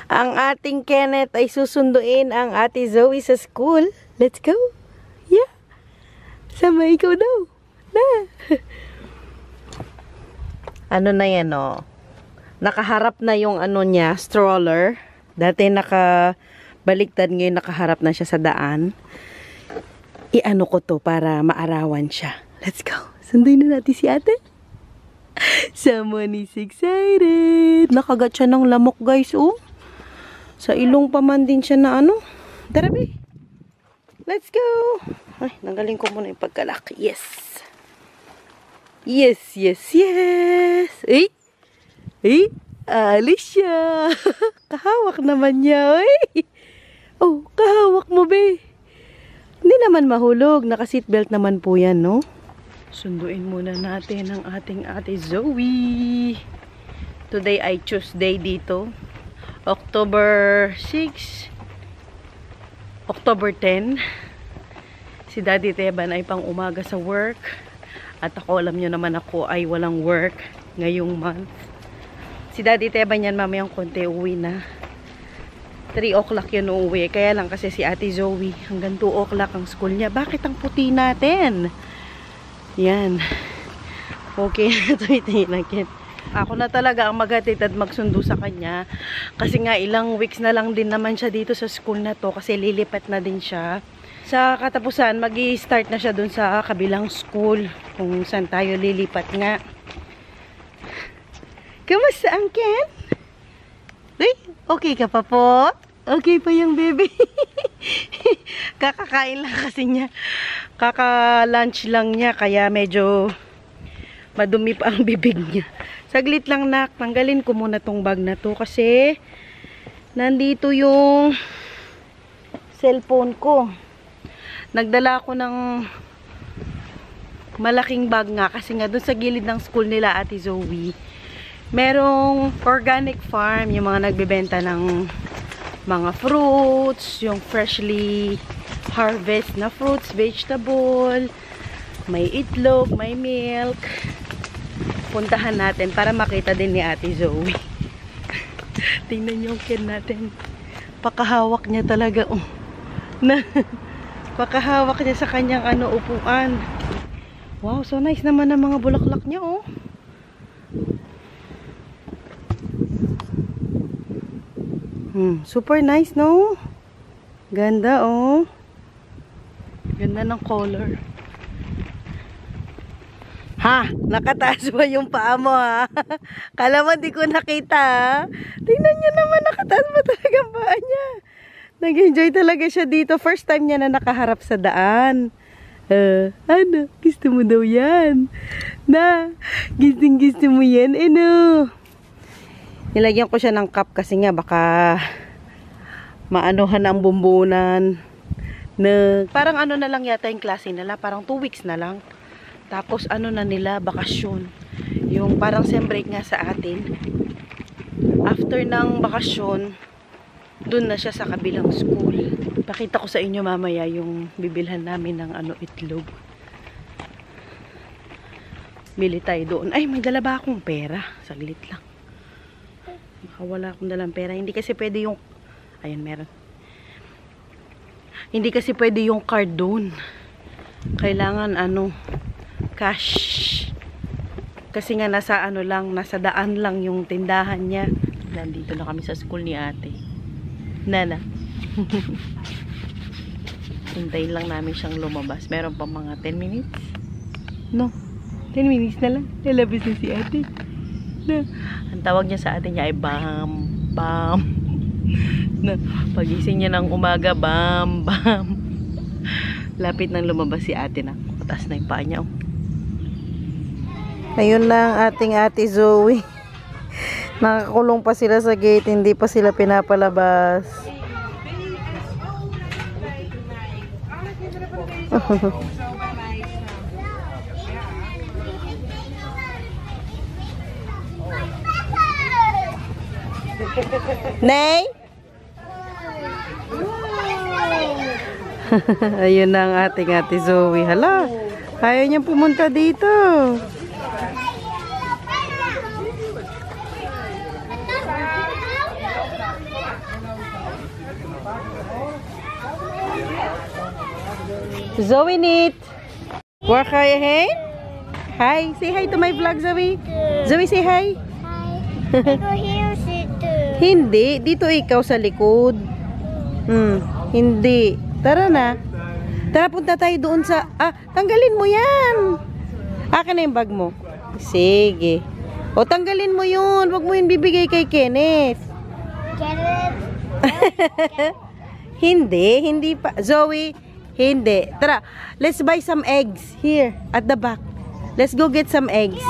Ang ating Kenneth ay susunduin ang ate Zoe sa school. Let's go. Yeah. Sama ikaw daw. Na. Ano na yan, oh. Nakaharap na yung ano niya, stroller. Dati nakabaliktad, ngayon nakaharap na siya sa daan. I-ano ko to para maarawan siya. Let's go. Sunduin na natin si ate. Someone is excited. Nakagat siya ng lamok, guys, oh. Sa ilong pa man din siya na ano. Tarabi. Let's go. Ay, nanggaling ko muna yung pagkalaki. Yes. Yes, yes, yes. Eh? Eh? Alis siya. Kahawak naman niya, oy. Oh, kahawak mo, be. Hindi naman mahulog. Naka-seatbelt naman po yan, no? Sunduin muna natin ang ating ate Zoe. Today ay Tuesday dito. October 6. October 10. Si Daddy Teban ay pang umaga sa work. At ako, alam nyo naman ako ay walang work ngayong month. Si Daddy Teban yan mamayang konti uwi na. 3 o'clock yun uuwi. Kaya lang kasi si ate Zoe hanggang 2 o'clock ang school niya. Bakit ang puti natin? Yan. Okay na ito itinagin. Ako na talaga ang maghatid at magsundo sa kanya. Kasi nga ilang weeks na lang din naman siya dito sa school na to. Kasi lilipat na din siya. Sa katapusan, mag-i-start na siya dun sa kabilang school. Kung saan tayo lilipat nga. Kamusta ang Ken? Uy, okay ka pa po? Okay pa yung baby. Kakakain lang kasi niya. Kaka-lunch lang niya. Kaya medyo madumi pa ang bibig niya. Saglit lang, nak. Tanggalin ko muna tong bag na to. Kasi nandito yung cellphone ko. Nagdala ako ng malaking bag nga. Kasi nga dun sa gilid ng school nila, ate Zoe, merong organic farm. Yung mga nagbebenta ng mga fruits. Yung freshly harvest na fruits, vegetable. May itlog, may milk. Puntahan natin para makita din ni ate Zoe. Tingnan niyo yung Ken natin. Pakahawak niya talaga. Oh. Pakahawak niya sa kanyang ano, upuan. Wow, so nice naman ang mga bulaklak niya, oh. Super nice, no? Ganda, oh. Ganda ng color. Ha? Nakataas ba yung paa mo, ha? Kala mo di ko nakita, ha? Tingnan niyo naman, nakataas ba talaga ang paa niya? Nag-enjoy talaga siya dito. First time niya na nakaharap sa daan. Ano? Gusto mo daw yan? Na? Gusto mo yan? Ano? Nilagyan ko siya ng cup kasi nga baka maanuhan ang bumbunan. Na, parang ano na lang yata yung klase nila. Parang 2 weeks na lang. Tapos ano na nila, bakasyon. Yung parang sem break nga sa atin. After ng bakasyon, dun na siya sa kabilang school. Pakita ko sa inyo mamaya yung bibilhan namin ng ano, itlog. Bili tayo doon. Ay, may dala ba akong pera? Saglit lang. Wala akong dalang pera. Hindi kasi pwede yung... Ayan, meron. Hindi kasi pwede yung card doon. Kailangan ano... cash. Kasi nga nasa ano lang, nasa daan lang yung tindahan niya. Nandito na kami sa school ni ate. Nana. Hintayin lang namin siyang lumabas. Meron pa mga 10 minutes. No. 10 minutes na lang. Lalabas na si ate. No. Ang tawag niya sa ate niya ay bam. Bam. No. Pagising niya ng umaga, bam. Bam. Lapit nang lumabas si ate na. Taas na yung paa niya, oh. Ayun lang ating ate Zoe. Nakakulong pa sila sa gate, hindi pa sila pinapalabas. Nay? Ayun na ang ating ate Zoe. Hala, ayaw niyang pumunta dito. Zoe Neat. Work ahead. Hi. Say hi to my vlog, Zoe. Zoe, say hi. Hi. I go here, sit too. Hindi. Dito ikaw sa likod. Hindi. Tara na. Tara, punta tayo doon sa... tanggalin mo yan. Akin na yung bag mo. Sige. O, tanggalin mo yun. Huwag mo yun bibigay kay Kenneth. Kenneth? Hindi pa. Zoe, hindi. Tara, let's buy some eggs here at the back. Let's go get some eggs.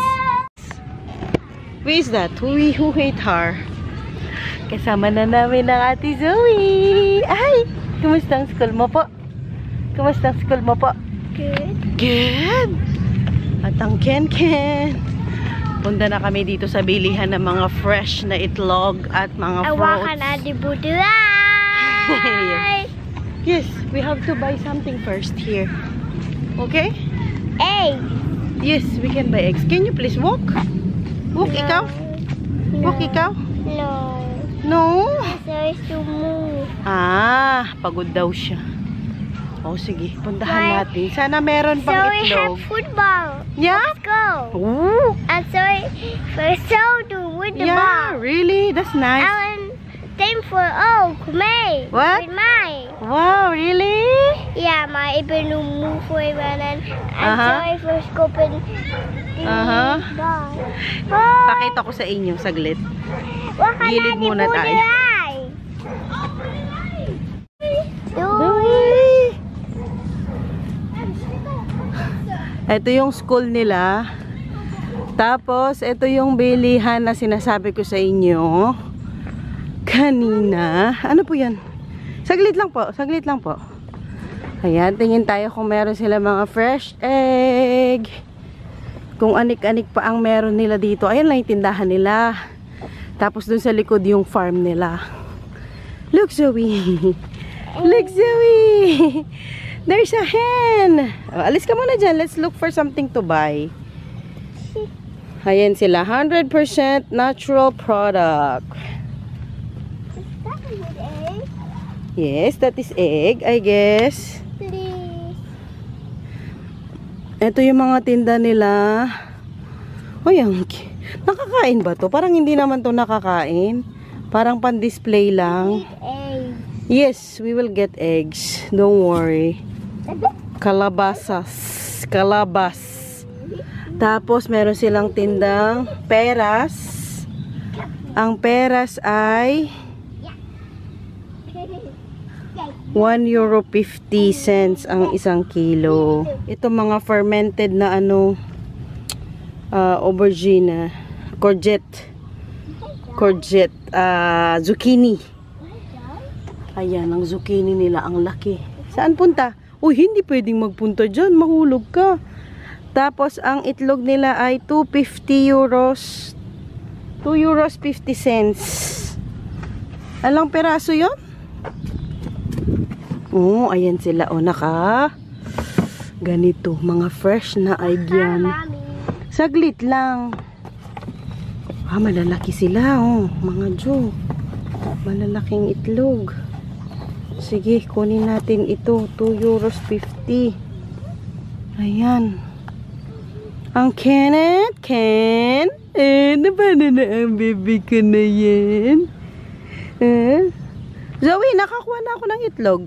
Who is that? Who hate her? Kasama na namin ang Ate Zoe. Ay, kumusta ang school mo po? Kumusta ang school mo po? Good. Good. At ang Ken. Punta na kami dito sa bilihan ng mga fresh na itlog at mga fruits. Awakan na di buduay. Yes, we have to buy something first here. Okay? Egg. Yes, we can buy eggs. Can you please walk? Walk, No. ikaw? Walk, ikaw? No. No? There's to move. Pagod daw siya. O, sige. Puntahan Why? natin. Sana meron So pang we have itlog. football. Yeah? Let's go. Ooh. And so do with the Yeah, ball. really? That's nice. And time for kumay. What? With my. Wow, really? Yeah, my move for and Uh-huh. so I first open the Uh-huh. ball. Pakita ko sa inyo saglit. Waka Gilid na di muna tayo. buduay. Ito yung school nila. Tapos, ito yung bilihan na sinasabi ko sa inyo kanina. Ano po yan? Saglit lang po. Saglit lang po. Ayan, tingin tayo kung meron sila mga fresh egg. Kung anik-anik pa ang meron nila dito. Ayan lang yung tindahan nila. Tapos dun sa likod yung farm nila. Look, Zoe. Look, Zoe. There's a hen. Alis ka muna dyan. Let's look for something to buy. Ayan sila. 100% natural product. Yes, that is egg, I guess. Please. Ito yung mga tinda nila. O yan. Nakakain ba to? Parang hindi naman to nakakain. Parang pan-display lang. Egg. Yes, we will get eggs. Don't worry. Calabasas. Calabas. Tapos, meron silang tindang peras. Ang peras ay €1.50 ang isang kilo. Ito mga fermented na aubergine, courgette, zucchini. Ayan, ang zucchini nila, ang laki. Saan punta? Uy, hindi pwedeng magpunta dyan, mahulog ka. Tapos, ang itlog nila ay €2.50. €2.50. Alang peraso yon? Oh, ayan sila. O, ganito. Mga fresh na egg yan. Saglit lang. Malalaki sila. Oh, mga Diyo. Malalaking itlog. Sige, kunin natin ito. €2.50. Ayan. Ang Kenneth. Ken? Napaano na ang baby ko na yan? Zoe, nakakuha na ako ng itlog.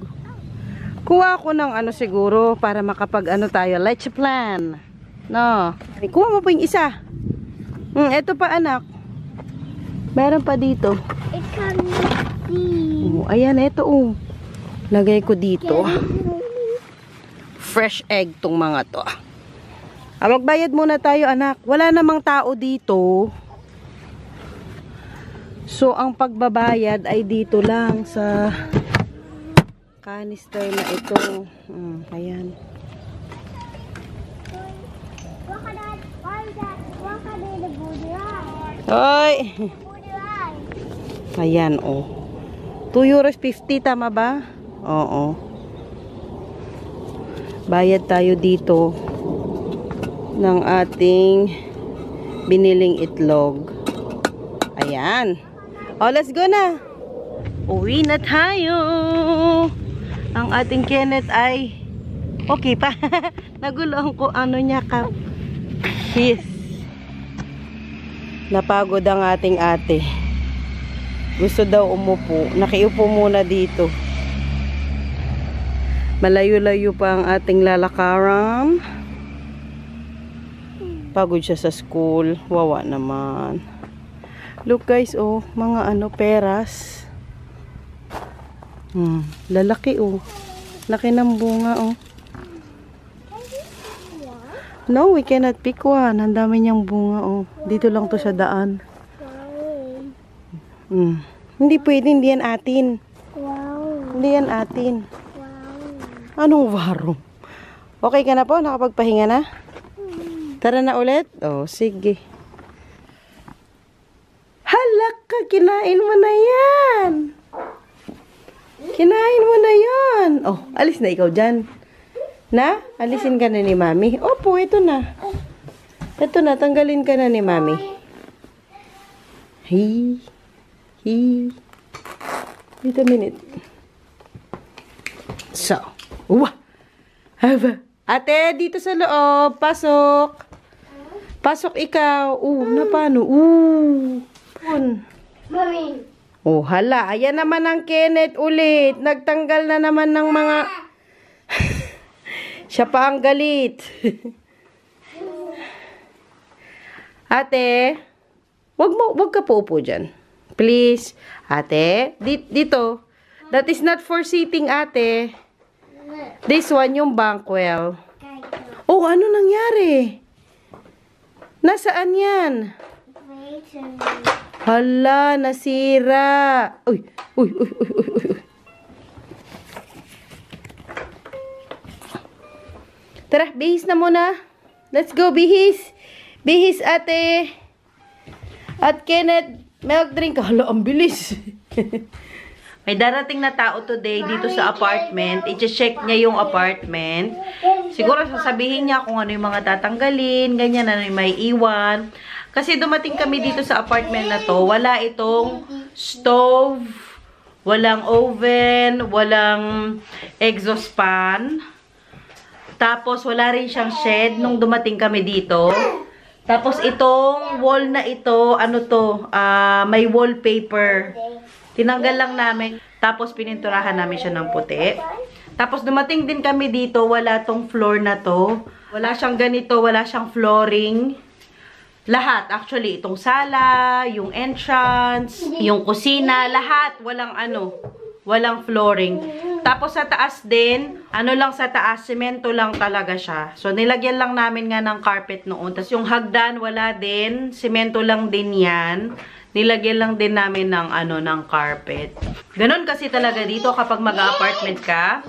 Kuha ako ng siguro para makapag tayo. Leche plan. No. Kuha mo pa yung isa. Ito pa anak. Meron pa dito. It can see. Ayan, ito lagay ko dito. Fresh egg tong mga to. Magbayad muna tayo anak. Wala namang tao dito. So, ang pagbabayad ay dito lang sa canister na ito. Ayan. Hoy! Ayan, €2.50, tama ba? Oo. Bayad tayo dito ng ating biniling itlog. Ayan. Let's go na. Uwi na tayo. Ang ating Kenneth ay Okay pa. Naguluhan ko ano niya ka. Yes. Napagod ang ating ate. Gusto daw umupo. Nakiupo muna dito. Malayo-layo pa ang ating lalakaran. Pagod siya sa school. Wawa naman. Look guys, oh. Mga ano, peras. Lalaki, oh. Laki ng bunga, oh. No, we cannot pick one. Ang dami niyang bunga, oh. Dito lang to sa daan. Hindi pwede, hindi yan atin. Wow. Hindi yan atin. Wow. Anong warong? Okay ka na po? Nakapagpahinga na? Tara na ulit? Oh, sige. Halak ka, kinain mo na yan. Kinain mo na yan. Oh, alis na ikaw dyan. Na? Alisin ka na ni Mami. Opo, ito na. Ito na, tanggalin ka na ni Mami. Wait a minute. So, haba. Ate, dito sa loob. Pasok. Pasok ikaw. Na paano? Mami. Oh, hala. Ayan naman ang Kenneth ulit. Nagtanggal na naman ng mga... Siya pa ang galit. Ate, wag ka po upo dyan. Please. Ate, dito. That is not for sitting, ate. This one, yung bankwell. Oh, ano nangyari? Nasaan yan? Hala, nasira. Uy. Tara, bihis na muna. Let's go, bihis. Bihis, ate. At Kenneth, milk drink. Hala, ang bilis. May darating na tao today dito sa apartment. I-check niya yung apartment. Siguro sasabihin niya kung ano yung mga tatanggalin, ganyan, ano yung may iwan. Kasi dumating kami dito sa apartment na to, wala itong stove, walang oven, walang exhaust fan. Tapos wala rin siyang shed nung dumating kami dito. Tapos itong wall na ito, ano to, may wallpaper. Tinanggal lang namin. Tapos pininturahan namin siya ng puti. Tapos dumating din kami dito, wala tong floor na to. Wala siyang ganito, wala siyang flooring. Lahat, actually, itong sala, yung entrance, yung kusina, lahat, walang flooring. Tapos sa taas din, lang sa taas, semento lang talaga siya. So, nilagyan lang namin nga ng carpet noon. Tapos yung hagdan, wala din, semento lang din yan. Nilagyan lang din namin ng carpet. Ganon kasi talaga dito kapag mag-apartment ka.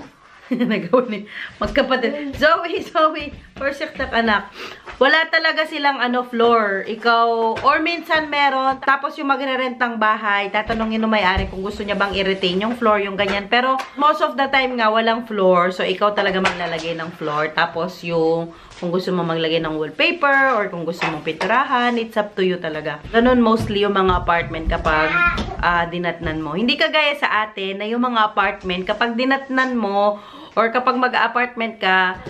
Nagawa ni magkapatid. Zoe, perfect anak. Wala talaga silang floor. Ikaw, or minsan meron, tapos yung magre-rentang bahay, tatanungin ng may-ari kung gusto niya bang i-retain yung floor, yung ganyan. Pero most of the time nga, walang floor. So, ikaw talaga maglalagay ng floor. Tapos yung, kung gusto mo maglagay ng wallpaper, or kung gusto mong pinturahan, it's up to you talaga. Ganun mostly yung mga apartment kapag dinatnan mo. Hindi kagaya sa atin na yung mga apartment, kapag dinatnan mo, or kapag mag-apartment ka,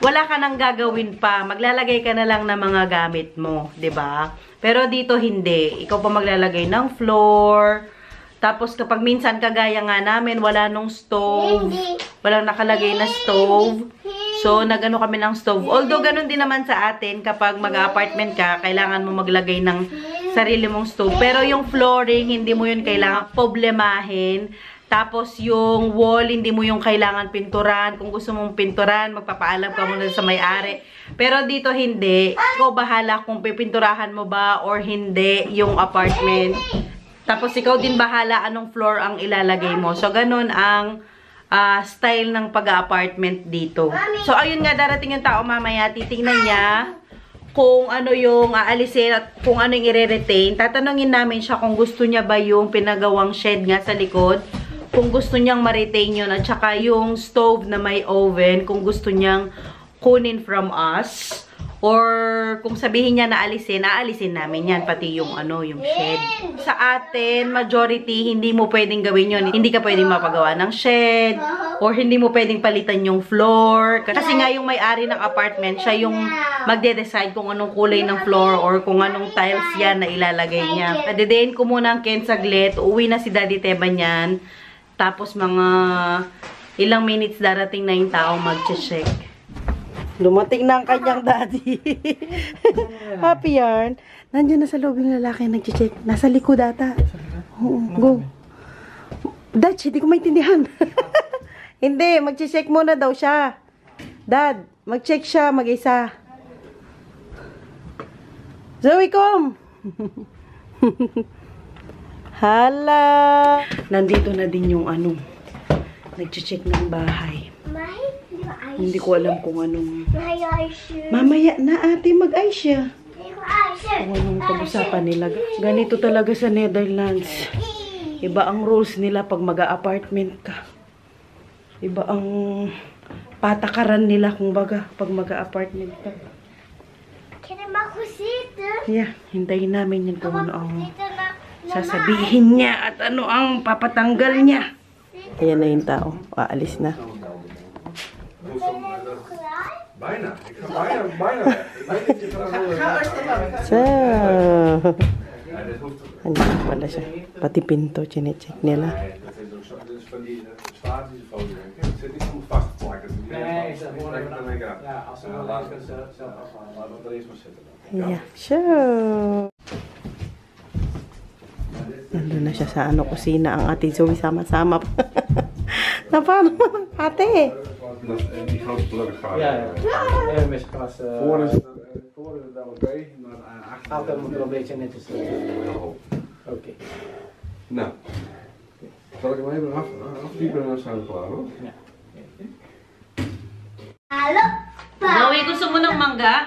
wala ka nang gagawin pa. Maglalagay ka na lang ng mga gamit mo, 'di ba? Pero dito hindi. Ikaw pa maglalagay ng floor. Tapos kapag minsan kagaya nga namin, wala nung stove. Walang nakalagay na stove. So, nagano kami ng stove. Although, ganun din naman sa atin, kapag mag-apartment ka, kailangan mo maglagay ng sarili mong stove. Pero yung flooring, hindi mo yun kailangan problemahin. Tapos, yung wall, hindi mo yung kailangan pinturan. Kung gusto mong pinturan, magpapaalam ka muna sa may-ari. Pero dito, hindi. Ikaw bahala kung pipinturahan mo ba or hindi yung apartment. Tapos, ikaw din bahala anong floor ang ilalagay mo. So, ganun ang style ng pag-apartment dito. So, ayun nga, darating yung tao mamaya. Titingnan niya kung ano yung aalisin at kung ano yung i-retain. Tatanungin namin siya kung gusto niya ba yung pinagawang shed nga sa likod. Kung gusto niyang ma-retain yun. At saka yung stove na may oven. Kung gusto niyang kunin from us. Or kung sabihin niya na aalisin namin yan. Pati yung yung shed. Sa atin, majority, hindi mo pwedeng gawin yun. Hindi ka pwedeng mapagawa ng shed. Or hindi mo pwedeng palitan yung floor. Kasi nga yung may-ari ng apartment, siya yung magde-decide kung anong kulay ng floor or kung anong tiles yan na ilalagay niya. Padedein ko muna ang Ken saglit. Uwi na si Daddy Teba niyan. Tapos mga ilang minutes darating na yung tao mag-check. Dumating na ang kanyang daddy. Happy yarn. Nandiyan na sa loob yung lalaki nag-check. Nasa likod ata. Oo, go. Dad, hindi ko maintindihan. Hindi, mag-check muna daw siya. Dad, mag-check siya mag-isa. Zoe, come! Hala! Nandito na din yung ano, nag-check ng bahay. Hindi ko alam kung anong... Mamaya na ate, mag-ice siya. Kung anong pag-usapan nila. Ganito talaga sa Netherlands. Iba ang rules nila pag mag-a-apartment ka. Iba ang patakaran nila kung baga pag mag-a-apartment ka. Yeah, hintayin namin yan kung ano ang sasabihin niya at ano ang papatanggal niya. Ayan na yung tao. Aalis na. Bijna. Ik ga bijna weg. Ik weet dat je vanaf So, andyan pala siya. Pati pinto, chinecheck nila. Nee, dat is ook zo. Dat is van die statische foto, denk ik. Het zit niet helemaal vastgeplakt. Nee, dat moet ik dan denk ik. Ja, als we laat het zelf afhalen. Laten we er eerst maar zitten. Yeah, sure. Nandun na siya sa ano, kusina ang ate Zoe sama-sama. Na paano ate? Die grote gelukkig gaat. Ja, mispas. Voor is het dan oké, maar achter Altijd moet er een beetje netjes Oké. Nou, zal ik hem even afdiepen en dan zijn we klaar hoor. Ja. Hallo, Zoe, gusto mo ng mangga?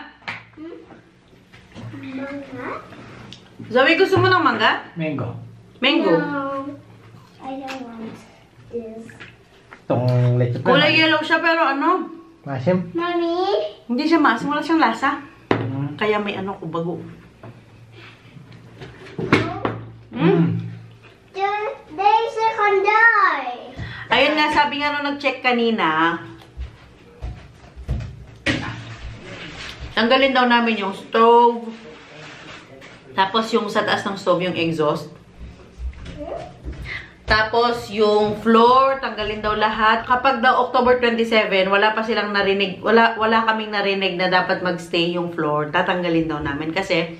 Zoe, gusto mo ng mangga? Mango. Mango. I don't want this. Itong leche pa. Kulay yellow siya pero ano? Masim. Mommy, Hindi siya maasim. Wala siyang lasa. Kaya may ano ko bago. deze kan die. Ayun nga, sabi nga nung nag-check kanina, tanggalin daw namin yung stove. Tapos yung sa taas ng stove, yung exhaust. Tapos yung floor, tanggalin daw lahat. Kapag daw October 27, wala pa silang narinig, wala kaming narinig na dapat magstay yung floor. Tatanggalin daw namin kasi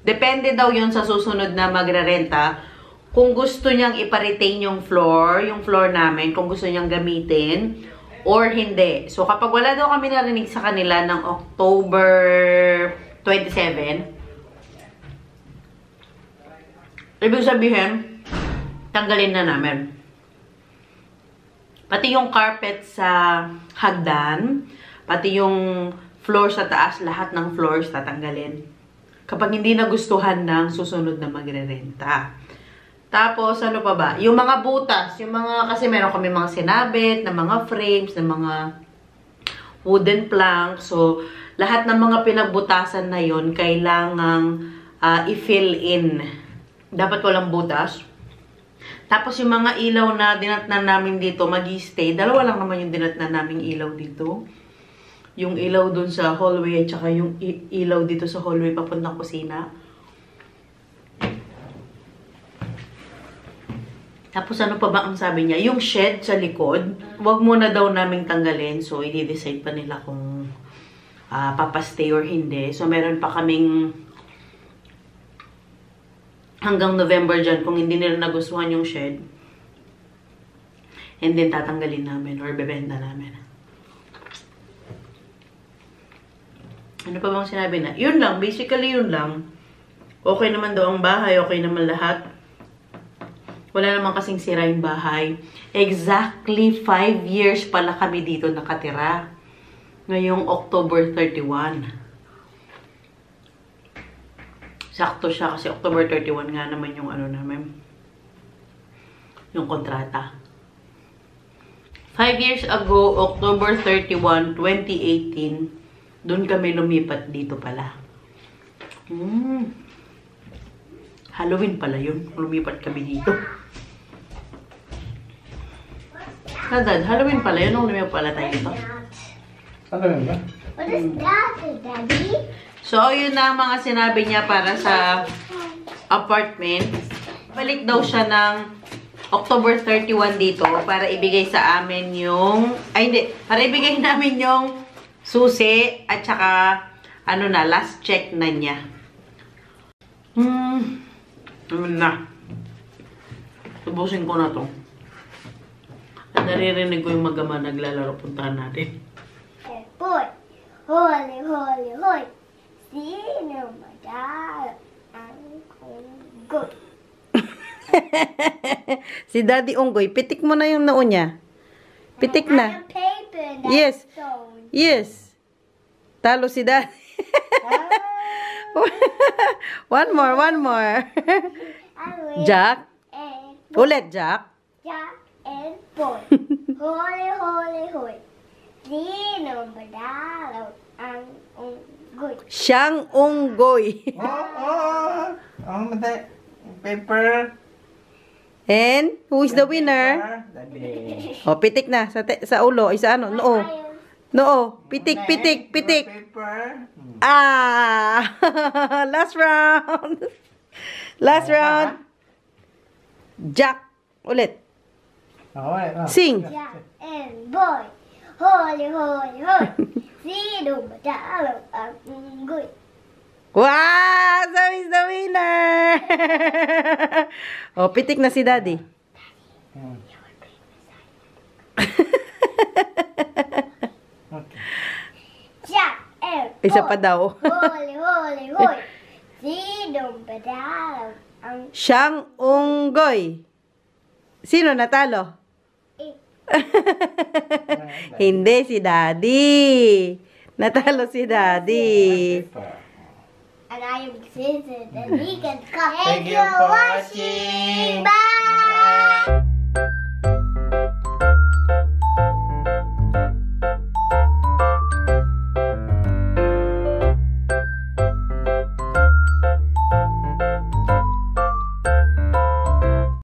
depende daw yun sa susunod na magre-renta. Kung gusto niyang ipa-retain yung floor namin, kung gusto niyang gamitin, or hindi. So, kapag wala daw kami narinig sa kanila ng October 27, ibig sabihin, tanggalin na namin. Pati yung carpet sa hagdan, pati yung floor sa taas, lahat ng floors tatanggalin. Kapag hindi nagustuhan ng susunod na magre-renta. Tapos, ano pa ba? Yung mga butas, kasi meron kami mga sinabit, na mga frames, na mga wooden planks. So, lahat ng mga pinagbutasan na yon kailangang i-fill in. Dapat walang butas. Tapos, yung mga ilaw na dinatnan namin dito, mag-i-stay. Dalawa lang naman yung dinatnan naming ilaw dito. Yung ilaw dun sa hallway, at saka yung ilaw dito sa hallway papuntang kusina. Tapos ano pa ba ang sabi niya? Yung shed sa likod, wag muna daw naming tanggalin. So, i-decide pa nila kung papastay or hindi. So, meron pa kaming hanggang November dyan kung hindi nila nagustuhan yung shed. And then, tatanggalin namin or bebenta namin. Ano pa bang sinabi na? Yun lang. Basically, yun lang. Okay naman daw ang bahay. Okay naman lahat. Wala naman kasing sira yung bahay. Exactly 5 years pala kami dito nakatira. Ngayong October 31. Sakto siya kasi October 31 nga naman yung ano namin. Yung kontrata. 5 years ago, October 31, 2018, doon kami lumipat dito pala. Halloween pala yun. Lumipat kami dito. Dad, Halloween pala yun. Nung lumiyaw pala tayo ito. Ano yun ba? What is that, Daddy? So, yun na mga sinabi niya para sa apartment. Balik daw siya ng October 31 dito para ibigay sa amin yung... Ay, hindi. Para ibigay namin yung susi at saka ano na, last check na niya. Ano na. Subusin ko na to. At naririnig ko yung magama naglalaro. Puntahan natin. Boy, holy, holy, holy. Sino madal ang good? Si Daddy Unggoy, pitik mo na yung noo niya. Pitik I na. have paper and Yes. stone. Yes. Talo si Daddy. One more, one more. I will Jack. and Ulit, Jack. Jack and boy. Holy, holy, holy. Sino madal ang good? Siyang Unggoy. Oh, mate. Paper. And, who is the winner? Daddy. O, pitik na. Sa ulo. Isa ano? Noo. Noo. Pitik, pitik, pitik. Paper. Ah! Last round. Last round. Jack. Ulit. Okay. Sing. Jack and boy. Holy, holy, holy. Sino madal ang good? Wow! So is the winner! O, pitik na si Daddy. Okay. Jack and boy. Isa pa daw. Holy, holy, holy. Sino madal ang Siyang Unggoy. Sino natalo? Hindi, si Daddy. Natalo si Daddy. Paper. And I am Susan, and we can come. Thank you for watching. Bye.